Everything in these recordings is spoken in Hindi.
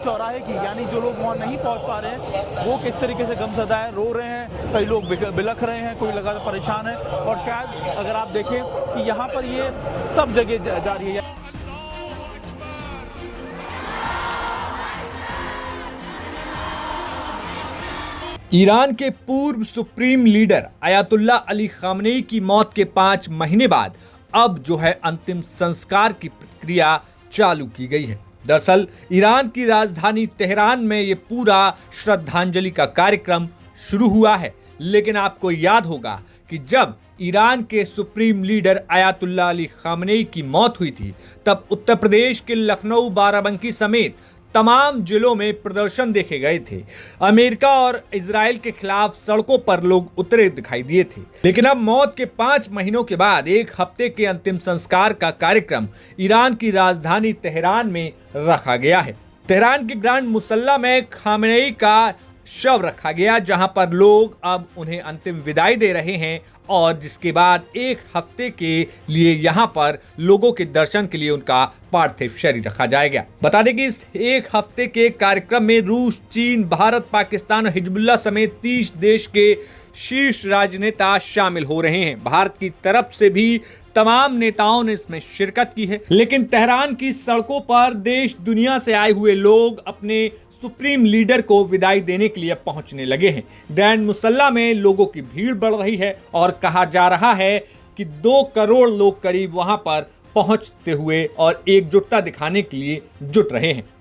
चौराहे की, यानी जो लोग वहाँ नहीं पहुँच पा रहे हैं वो किस तरीके से गमज़दा है, रो रहे हैं, कई लोग बिलख रहे हैं, कोई लगातार परेशान है। और शायद अगर आप देखें कि यहाँ पर ये सब जगह जारी है। ईरान के पूर्व supreme leader Ayatollah Ali Khamenei की मौत के 5 महीने बाद अब जो है अंतिम संस्कार की प्रक्रिया चालू की गई है। दरअसल ईरान की राजधानी तेहरान में ये पूरा श्रद्धांजलि का कार्यक्रम शुरू हुआ है, लेकिन आपको याद होगा कि जब ईरान के supreme leader Ayatollah Ali Khamenei की मौत हुई थी तब उत्तर प्रदेश के लखनऊ, बाराबंकी समेत तमाम जिलों में प्रदर्शन देखे गए थे। अमेरिका और इजराइल के खिलाफ सड़कों पर लोग उतरे दिखाई दिए थे। लेकिन अब मौत के 5 महीनों के बाद 1 हफ्ते के अंतिम संस्कार का कार्यक्रम ईरान की राजधानी तेहरान में रखा गया है। तेहरान के ग्रैंड मुसल्ला में खामेनेई का शव रखा गया, जहां पर लोग अब उन्हें अंतिम विदाई दे रहे हैं और जिसके बाद 1 हफ्ते के लिए यहां पर लोगों के दर्शन के लिए उनका पार्थिव शरीर रखा जाएगा। बता दें कि इस 1 हफ्ते के कार्यक्रम में रूस, चीन, भारत, पाकिस्तान और हिजबुल्लाह समेत 30 देश के शीर्ष राजनेता शामिल हो रहे हैं। भारत की तरफ से भी तमाम नेताओं ने इसमें शिरकत की है। लेकिन तेहरान की सड़कों पर देश दुनिया से आए हुए लोग अपने सुप्रीम लीडर को विदाई देने के लिए पहुंचने लगे हैं। ग्रैंड मुसल्ला में लोगों की भीड़ बढ़ रही है और कहा जा रहा है कि 2 करोड़ लोग करीब वहां पर पहुंचते हुए और एकजुटता दिखाने के लिए जुट रहे हैं।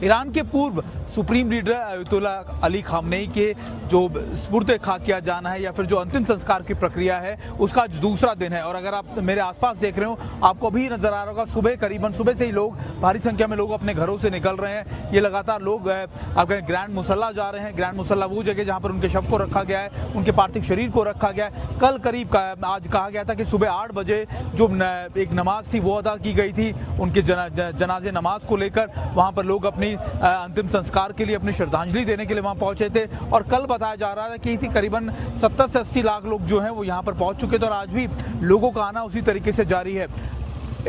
ईरान के पूर्व supreme leader Ayatollah Ali Khamenei के जो सुपुर्द खाक किया जाना है या फिर जो अंतिम संस्कार की प्रक्रिया है उसका आज दूसरा दिन है। और अगर आप मेरे आसपास देख रहे हो, आपको अभी नजर आ रहा होगा सुबह करीबन सुबह से ही लोग, भारी संख्या में लोग अपने घरों से निकल रहे हैं। ये लगातार लोग आपके ग्रैंड मुसल्ला जा रहे हैं। ग्रैंड मुसल्ला वो जगह जहाँ पर उनके शव को रखा गया है, उनके पार्थिव शरीर को रखा गया है। कल करीब आज कहा गया था कि सुबह 8 बजे जो एक नमाज थी वो अदा की गई थी। उनके जनाजे नमाज को लेकर वहाँ पर लोग अपनी अंतिम संस्कार के लिए, अपनी श्रद्धांजलि देने के लिए वहां पहुंचे थे। और कल बताया जा रहा है कि करीबन 70 से 80 लाख लोग जो हैं वो यहां पर पहुंच चुके थे और आज भी लोगों का आना उसी तरीके से जारी है।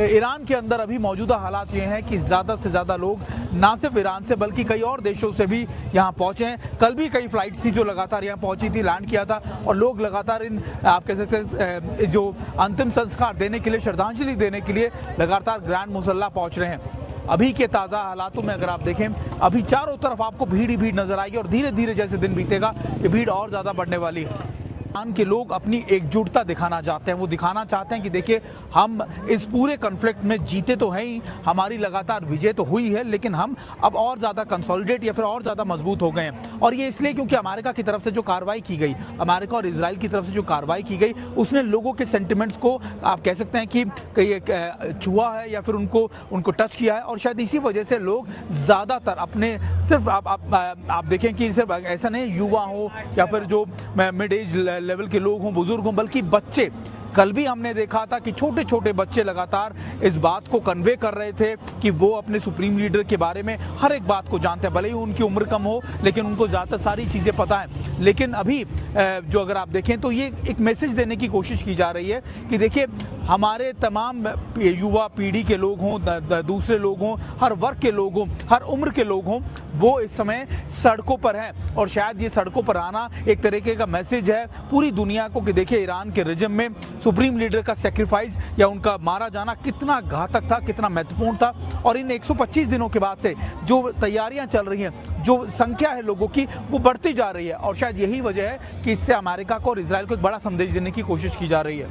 ईरान के अंदर अभी मौजूदा हालात ये हैं कि ज़्यादा से ज़्यादा लोग ना सिर्फ ईरान से बल्कि कई और देशों से भी यहाँ पहुँचे हैं। कल भी कई फ्लाइट्स थी जो लगातार यहाँ पहुँची थी, लैंड किया था और लोग लगातार इन आप कह सकते हैं जो अंतिम संस्कार देने के लिए, श्रद्धांजलि देने के लिए लगातार ग्रैंड मुसल्ला पहुँच रहे हैं। अभी के ताज़ा हालातों में अगर आप देखें, अभी चारों तरफ आपको भीड़ ही भीड़ नजर आएगी और धीरे धीरे जैसे दिन बीतेगा ये भीड़ और ज़्यादा बढ़ने वाली है। ईरान के लोग अपनी एकजुटता दिखाना चाहते हैं। वो दिखाना चाहते हैं कि देखिए, हम इस पूरे कॉन्फ्लिक्ट में जीते तो हैं ही, हमारी लगातार विजय तो हुई है, लेकिन हम अब और ज़्यादा कंसोलिडेट या फिर और ज़्यादा मजबूत हो गए हैं। और ये इसलिए क्योंकि अमेरिका की तरफ से जो कार्रवाई की गई, अमेरिका और इजराइल की तरफ से जो कार्रवाई की गई, उसने लोगों के सेंटिमेंट्स को आप कह सकते हैं कि कहीं छुआ है या फिर उनको टच किया है। और शायद इसी वजह से लोग ज़्यादातर अपने सिर्फ आप देखें कि सिर्फ ऐसा नहीं युवा हो या फिर जो मिड एज लेवल के लोग हों, बुजुर्ग हों, बल्कि बच्चे। कल भी हमने देखा था कि छोटे छोटे बच्चे लगातार इस बात को कन्वे कर रहे थे कि वो अपने सुप्रीम लीडर के बारे में हर एक बात को जानते हैं, भले ही उनकी उम्र कम हो, लेकिन उनको ज़्यादातर सारी चीज़ें पता है। लेकिन अभी जो अगर आप देखें तो ये एक मैसेज देने की कोशिश की जा रही है कि देखिए, हमारे तमाम युवा पीढ़ी के लोग हों, दूसरे लोग हों, हर वर्ग के लोग हों, हर उम्र के लोग हों, वो इस समय सड़कों पर हैं। और शायद ये सड़कों पर आना एक तरीके का मैसेज है पूरी दुनिया को कि देखिए, ईरान के रिजिम में सुप्रीम लीडर का सेक्रीफाइस या उनका मारा जाना कितना घातक था, कितना महत्वपूर्ण था। और इन 125 दिनों के बाद से जो तैयारियां चल रही हैं, जो संख्या है लोगों की, वो बढ़ती जा रही है। और शायद यही वजह है कि इससे अमेरिका को और इजराइल को एक बड़ा संदेश देने की कोशिश की जा रही है।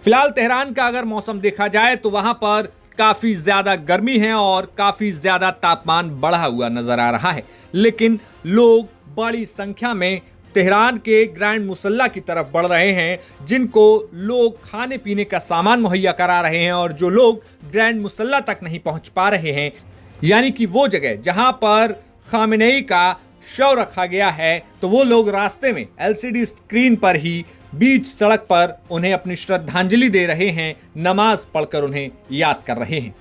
फिलहाल तेहरान का अगर मौसम देखा जाए तो वहां पर काफी ज्यादा गर्मी है और काफी ज्यादा तापमान बढ़ा हुआ नजर आ रहा है। लेकिन लोग बड़ी संख्या में तेहरान के ग्रैंड मुसल्ला की तरफ बढ़ रहे हैं, जिनको लोग खाने पीने का सामान मुहैया करा रहे हैं। और जो लोग ग्रैंड मुसल्ला तक नहीं पहुंच पा रहे हैं, यानी कि वो जगह जहां पर खामेनेई का शव रखा गया है, तो वो लोग रास्ते में एलसीडी स्क्रीन पर ही बीच सड़क पर उन्हें अपनी श्रद्धांजलि दे रहे हैं, नमाज पढ़कर उन्हें याद कर रहे हैं।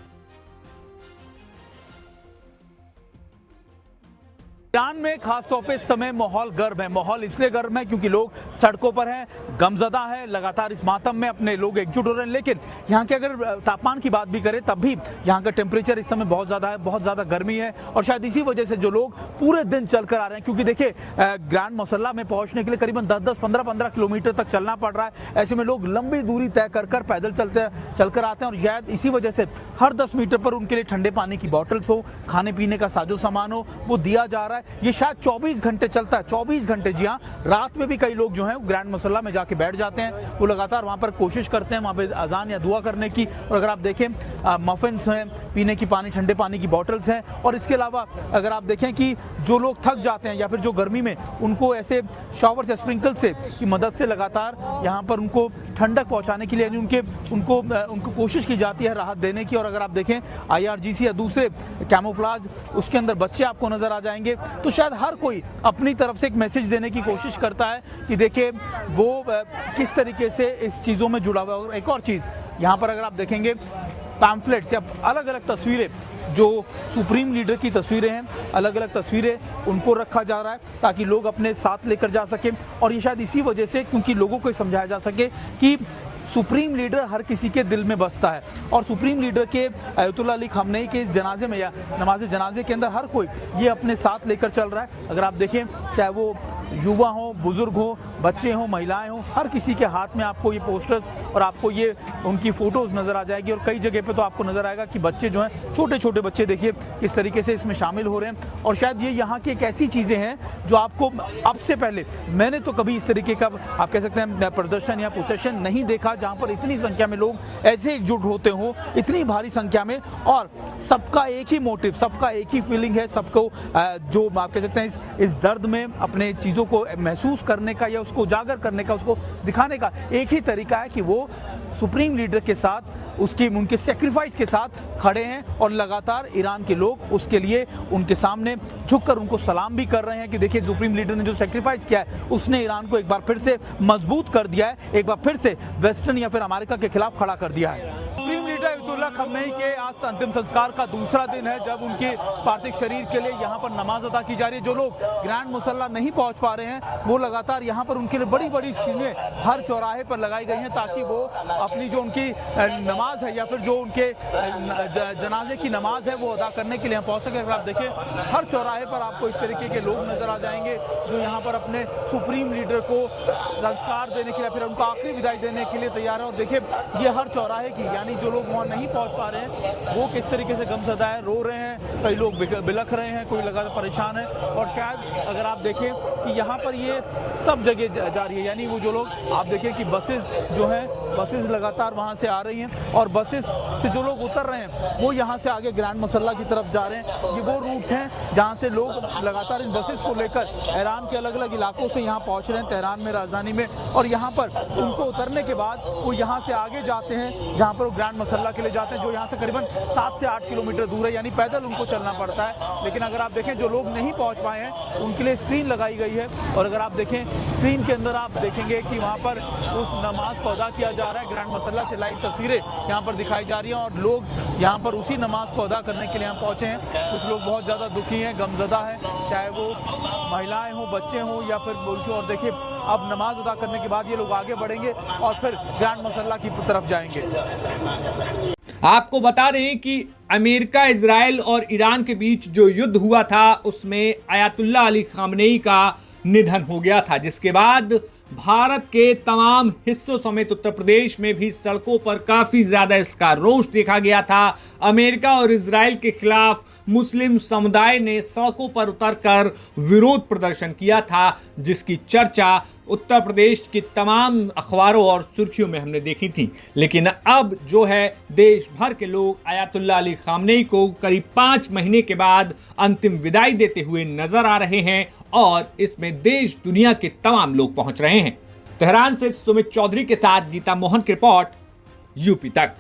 ईरान में खासतौर पे इस समय माहौल गर्म है। माहौल इसलिए गर्म है क्योंकि लोग सड़कों पर हैं, गमजदा है, लगातार इस मातम में अपने लोग एकजुट हो रहे हैं। लेकिन यहाँ के अगर तापमान की बात भी करें तब भी यहाँ का टेम्परेचर इस समय बहुत ज़्यादा है, बहुत ज़्यादा गर्मी है। और शायद इसी वजह से जो लोग पूरे दिन चलकर आ रहे हैं, क्योंकि देखिए ग्रैंड मसल्ला में पहुँचने के लिए करीबन 10-10, 15-15 किलोमीटर तक चलना पड़ रहा है। ऐसे में लोग लंबी दूरी तय कर पैदल चलकर आते हैं। और शायद इसी वजह से हर 10 मीटर पर उनके लिए ठंडे पानी की बॉटल्स हो, खाने पीने का साजो सामान हो, वो दिया जा रहा है। ये शायद 24 घंटे चलता है, 24 घंटे। जी हाँ, रात में भी कई लोग जो हैं ग्रैंड मसल्ला में जाके बैठ जाते हैं। वो लगातार वहाँ पर कोशिश करते हैं वहाँ पे अजान या दुआ करने की। और अगर आप देखें मफिन्स हैं, पीने की पानी, ठंडे पानी की बॉटल्स हैं। और इसके अलावा अगर आप देखें कि जो लोग थक जाते हैं या फिर जो गर्मी में, उनको ऐसे शावर से, स्प्रिंकल से की मदद से लगातार यहाँ पर उनको ठंडक पहुँचाने के लिए उनको कोशिश की जाती है राहत देने की। और अगर आप देखें IRGC या दूसरे कैमोफ्लाज, उसके अंदर बच्चे आपको नजर आ जाएंगे। तो शायद हर कोई अपनी तरफ से एक मैसेज देने की कोशिश करता है कि देखिए वो किस तरीके से इस चीज़ों में जुड़ा हुआ है। और एक और चीज़ यहाँ पर अगर आप देखेंगे पैम्फलेट्स या अलग अलग तस्वीरें, जो सुप्रीम लीडर की तस्वीरें हैं, अलग अलग तस्वीरें, उनको रखा जा रहा है ताकि लोग अपने साथ लेकर जा सकें। और ये शायद इसी वजह से, क्योंकि लोगों को समझाया जा सके कि सुप्रीम लीडर हर किसी के दिल में बसता है। और सुप्रीम लीडर के अयातुल्लाह अली खामनेई के इस जनाजे में या नमाज जनाजे के अंदर हर कोई ये अपने साथ लेकर चल रहा है। अगर आप देखें, चाहे वो युवा हो, बुजुर्ग हो, बच्चे हों, महिलाएं हों, हर किसी के हाथ में आपको ये पोस्टर्स और आपको ये उनकी फोटोज नजर आ जाएगी। और कई जगह पे तो आपको नजर आएगा कि बच्चे जो हैं, छोटे छोटे बच्चे, देखिए किस तरीके से इसमें शामिल हो रहे हैं। और शायद ये यहाँ की एक ऐसी चीज़ें हैं जो आपको अब से पहले, मैंने तो कभी इस तरीके का आप कह सकते हैं प्रदर्शन या प्रोसेशन नहीं देखा जहाँ पर इतनी संख्या में लोग ऐसे एकजुट होते हों, इतनी भारी संख्या में। और सबका एक ही मोटिव, सबका एक ही फीलिंग है, सबको जो आप कह सकते हैं इस दर्द में अपने चीज़ों को महसूस करने का या उसको उजागर करने का, उसको दिखाने का एक ही तरीका है कि वो सुप्रीम लीडर के साथ, उनके सेक्रीफाइस के साथ खड़े हैं। और लगातार ईरान के लोग उसके लिए उनके सामने झुककर उनको सलाम भी कर रहे हैं कि देखिए सुप्रीम लीडर ने जो सेक्रीफाइस किया है, उसने ईरान को एक बार फिर से मजबूत कर दिया है, एक बार फिर से वेस्टर्न या फिर अमेरिका के खिलाफ खड़ा कर दिया है। सुप्रीम लीडर अयातुल्लाह खामनेई के आज अंतिम संस्कार का दूसरा दिन है, जब उनके पार्थिव शरीर के लिए यहाँ पर नमाज अदा की जा रही है। जो लोग ग्रैंड मुसल्ला नहीं पहुँच पा रहे हैं, वो लगातार यहाँ पर उनके लिए बड़ी बड़ी स्क्रीनें हर चौराहे पर लगाई गई हैं ताकि वो अपनी जो उनकी नमाज है या फिर जो उनके जनाजे की नमाज है वो अदा करने के लिए यहाँ पहुँच सके। अगर आप देखें, हर चौराहे पर आपको इस तरीके के लोग नजर आ जाएंगे जो यहाँ पर अपने सुप्रीम लीडर को संस्कार देने के लिए, फिर उनको आखिरी विदाई देने के लिए तैयार है। और देखिए ये हर चौराहे की, यानी जो लोग वहाँ नहीं पहुँच पा रहे हैं वो किस तरीके से गमज़दा है, रो रहे हैं, कई लोग बिलख रहे हैं, कोई लगातार परेशान है। और शायद अगर आप देखें कि यहाँ पर ये सब जगह जारी है, यानी वो जो लोग आप देखें कि बसेस जो हैं, बसेस लगातार वहाँ से आ रही हैं और बसेस से जो लोग उतर रहे हैं वो यहाँ से आगे ग्रैंड मसल्ला की तरफ जा रहे हैं। ये वो रूट्स हैं जहाँ से लोग लगातार इन बसेस को लेकर ईरान के अलग अलग इलाकों से यहाँ पहुँच रहे हैं, तेहरान में, राजधानी में। और यहाँ पर उनको उतरने के बाद वो यहाँ से आगे जाते हैं जहाँ पर वो ग्रैंड मसल्ला के लिए जाते हैं, जो यहाँ से करीबन 7 से 8 किलोमीटर दूर है, यानी पैदल उनको चलना पड़ता है। लेकिन अगर आप देखें, जो लोग नहीं पहुँच पाए हैं उनके लिए स्क्रीन लगाई गई है। और अगर आप देखें स्क्रीन के अंदर, आप देखेंगे कि वहाँ पर उस नमाज को अदा किया जा रहा है। ग्रैंड मसल्ला से लाइव तस्वीरें यहाँ पर दिखाई जा रही हैं और लोग यहाँ पर उसी नमाज को अदा करने के लिए यहाँ पहुँचे हैं। कुछ लोग बहुत ज़्यादा दुखी हैं, गमज़दा हैं, चाहे वो महिलाएं हों, बच्चे हों या फिर पुरुष। और देखिए अब नमाज अदा करने के बाद ये लोग आगे बढ़ेंगे और फिर ग्रैंड मसल्ला की तरफ जाएंगे। आपको बता दें कि अमेरिका, इजराइल और ईरान के बीच जो युद्ध हुआ था उसमें अयातुल्लाह अली खामनेई का निधन हो गया था, जिसके बाद भारत के तमाम हिस्सों समेत उत्तर प्रदेश में भी सड़कों पर काफी ज्यादा इसका रोष देखा गया था। अमेरिका और इजराइल के खिलाफ मुस्लिम समुदाय ने सड़कों पर उतरकर विरोध प्रदर्शन किया था, जिसकी चर्चा उत्तर प्रदेश के तमाम अखबारों और सुर्खियों में हमने देखी थी। लेकिन अब जो है देश भर के लोग अयातुल्लाह अली खामनेई को करीब 5 महीने के बाद अंतिम विदाई देते हुए नजर आ रहे हैं और इसमें देश दुनिया के तमाम लोग पहुंच रहे हैं। तेहरान से सुमित चौधरी के साथ गीता मोहन की रिपोर्ट, यूपी तक।